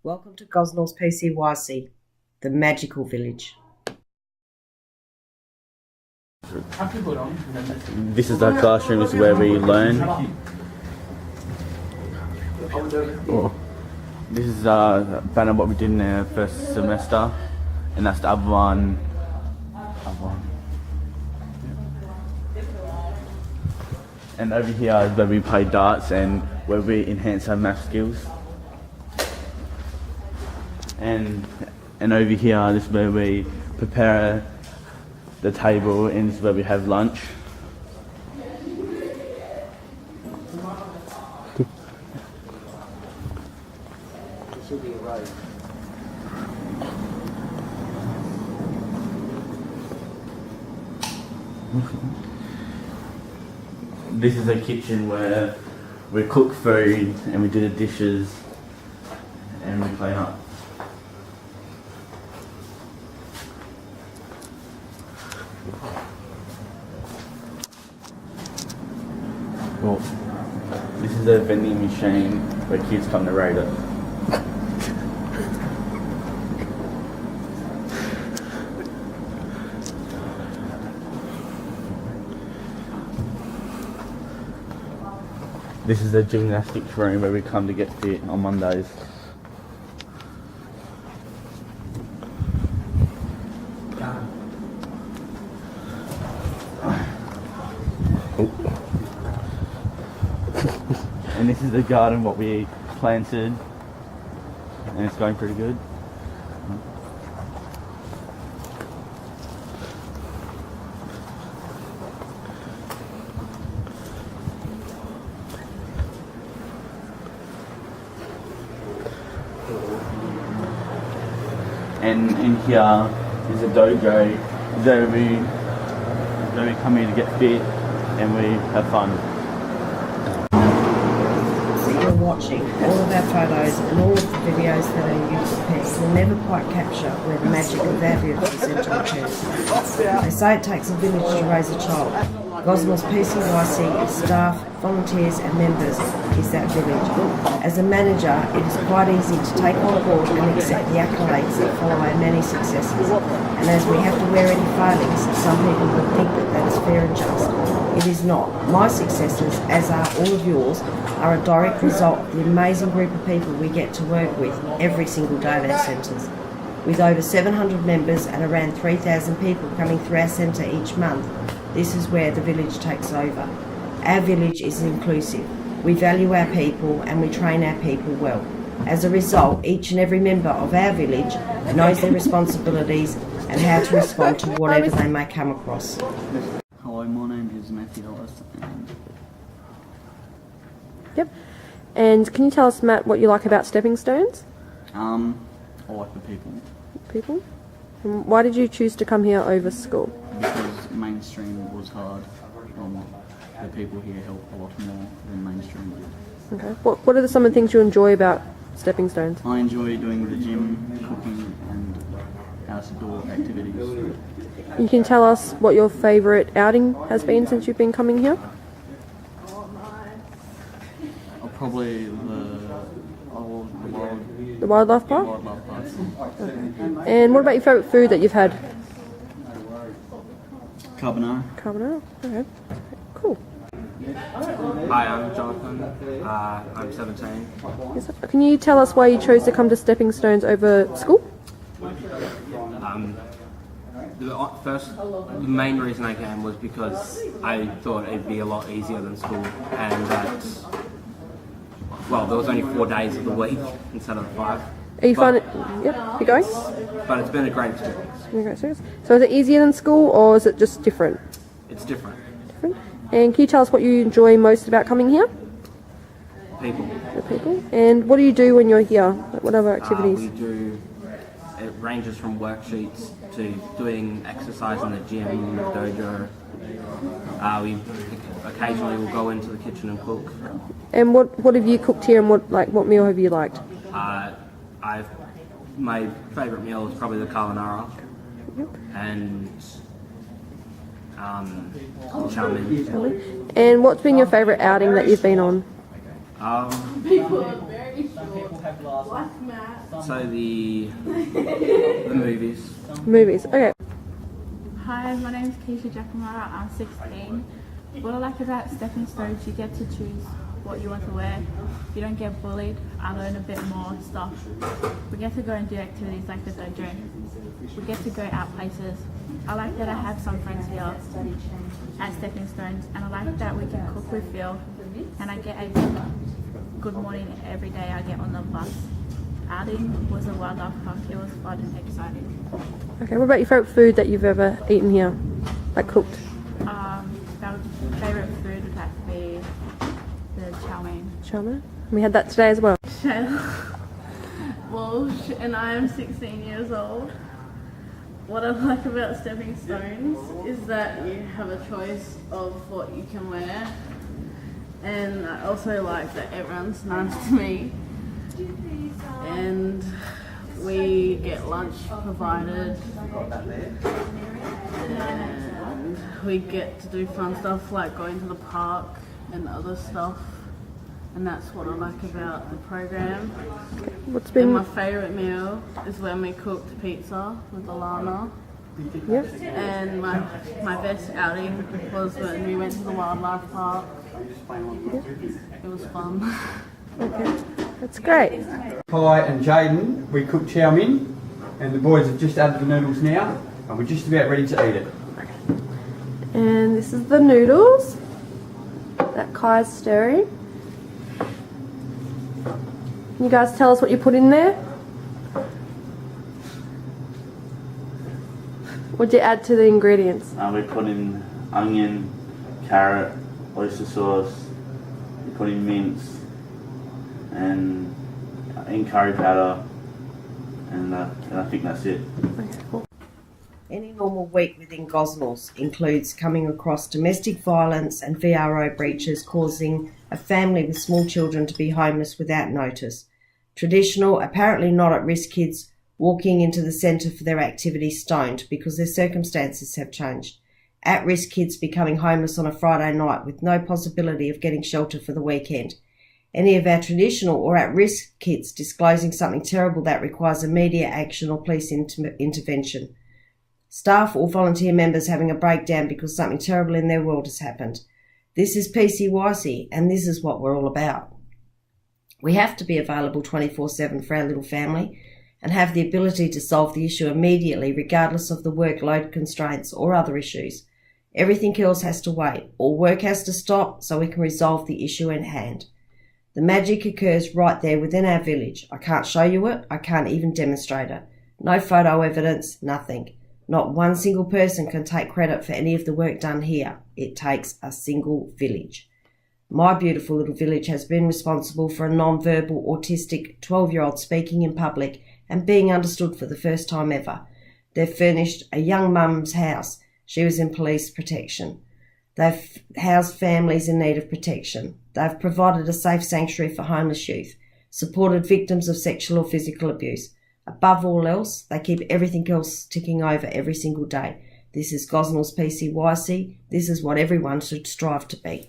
Welcome to Gosnells PCYC, the magical village. This is our classroom, is where we learn. This is a banner what we did in our first semester, and that's the other one. And over here is where we play darts and where we enhance our math skills. And over here, this is where we prepare the table, and this is where we have lunch. This is a kitchen where we cook food and we do the dishes and we clean up. Well, this is a vending machine where kids come to rate it. This is a gymnastics room where we come to get fit on Mondays. And this is the garden what we planted, and it's going pretty good. And in here is a dojo where we come here to get fit and we have fun. So you're watching all of our photos and all of the videos that are used will never quite capture where the magic of our village is centre occurs. They say it takes a village to raise a child. Gosnells PCYC is staff, volunteers and members is that village. As a manager, it is quite easy to take on board and accept the accolades that follow our many successes. And as we have to wear any failings, some people would think that is fair and just. It is not. My successes, as are all of yours, are a direct result of the amazing group of people we get to work with every single day at our centres. With over 700 members and around 3,000 people coming through our centre each month, this is where the village takes over. Our village is inclusive. We value our people and we train our people well. As a result, each and every member of our village knows their responsibilities and how to respond to whatever they may come across. Hello, my name is Matthew Ellis. Yep. And can you tell us, Matt, what you like about Stepping Stones? I like the people. People? And why did you choose to come here over school? Because mainstream was hard. The people here help a lot more than mainstream did. Okay. What are some of the things you enjoy about Stepping Stones? I enjoy doing the gym, cooking and outdoor activities. You can tell us what your favourite outing has been since you've been coming here? Probably The wildlife park? wildlife park. Okay. And what about your favourite food that you've had? Carbonara. Carbonara? Okay. Cool. Hi, I'm Jonathan. I'm 17. Yes. Can you tell us why you chose to come to Stepping Stones over school? The main reason I came was because I thought it'd be a lot easier than school, and that, well, there was only 4 days of the week instead of 5. Are you finding? Yep. You're going? But it's been a great experience. Okay, serious. So is it easier than school, or is it just different? It's different. Different. And can you tell us what you enjoy most about coming here? People. The people. And what do you do when you're here? Like, what other activities? It ranges from worksheets to doing exercise in the gym, the dojo. We occasionally will go into the kitchen and cook. And what have you cooked here, and what meal have you liked? My favourite meal is probably the carbonara. Yep. And chow mein. And what's been your favourite outing that you've been on? People are very short. Like Matt. So the movies. Movies. Okay. Hi, my name is Keisha Jackamara. I'm 16. What I like about Stepping Stones, you get to choose what you want to wear. You don't get bullied. I learn a bit more stuff. We get to go and do activities like the dojo. We get to go out places. I like that I have some friends here at Stepping Stones, and I like that we can cook with Phil, and I get a good morning every day I get on the bus. Outing was a wildlife park. It was fun and exciting. Okay, what about your favourite food that you've ever eaten here? Like cooked? Our favourite food would have to be the chow mein. Chow mein? We had that today as well. Walsh, and I am 16 years old. What I like about Stepping Stones is that you have a choice of what you can wear, and I also like that everyone's nice to me, and we get lunch provided, and we get to do fun stuff like going to the park and other stuff, and that's what I like about the program. What's And been... my favourite meal is when we cooked pizza with Alana. Yep. And my best outing was when we went to the wildlife park. It was fun. Okay. That's great. Kai and Jaden, we cooked chow mein, and the boys have just added the noodles now, and we're just about ready to eat it. And this is the noodles that Kai's stirring. Can you guys tell us what you put in there? What'd you add to the ingredients? We put in onion, carrot, oyster sauce, we put in mince, and in curry powder, and I think that's it. Okay, cool. Any normal week within Gosnells includes coming across domestic violence and VRO breaches causing a family with small children to be homeless without notice. Traditional, apparently not at risk kids walking into the centre for their activity stoned because their circumstances have changed. At risk kids becoming homeless on a Friday night with no possibility of getting shelter for the weekend. Any of our traditional or at risk kids disclosing something terrible that requires immediate action or police intervention. Staff or volunteer members having a breakdown because something terrible in their world has happened. This is PCYC, and this is what we're all about. We have to be available 24/7 for our little family and have the ability to solve the issue immediately regardless of the workload constraints or other issues. Everything else has to wait. All work has to stop so we can resolve the issue in hand. The magic occurs right there within our village. I can't show you it. I can't even demonstrate it. No photo evidence, nothing. Not one single person can take credit for any of the work done here. It takes a single village. My beautiful little village has been responsible for a non-verbal autistic 12-year-old speaking in public and being understood for the first time ever. They've furnished a young mum's house. She was in police protection. They've housed families in need of protection. They've provided a safe sanctuary for homeless youth, supported victims of sexual or physical abuse. Above all else, they keep everything else ticking over every single day. This is Gosnells PCYC. This is what everyone should strive to be.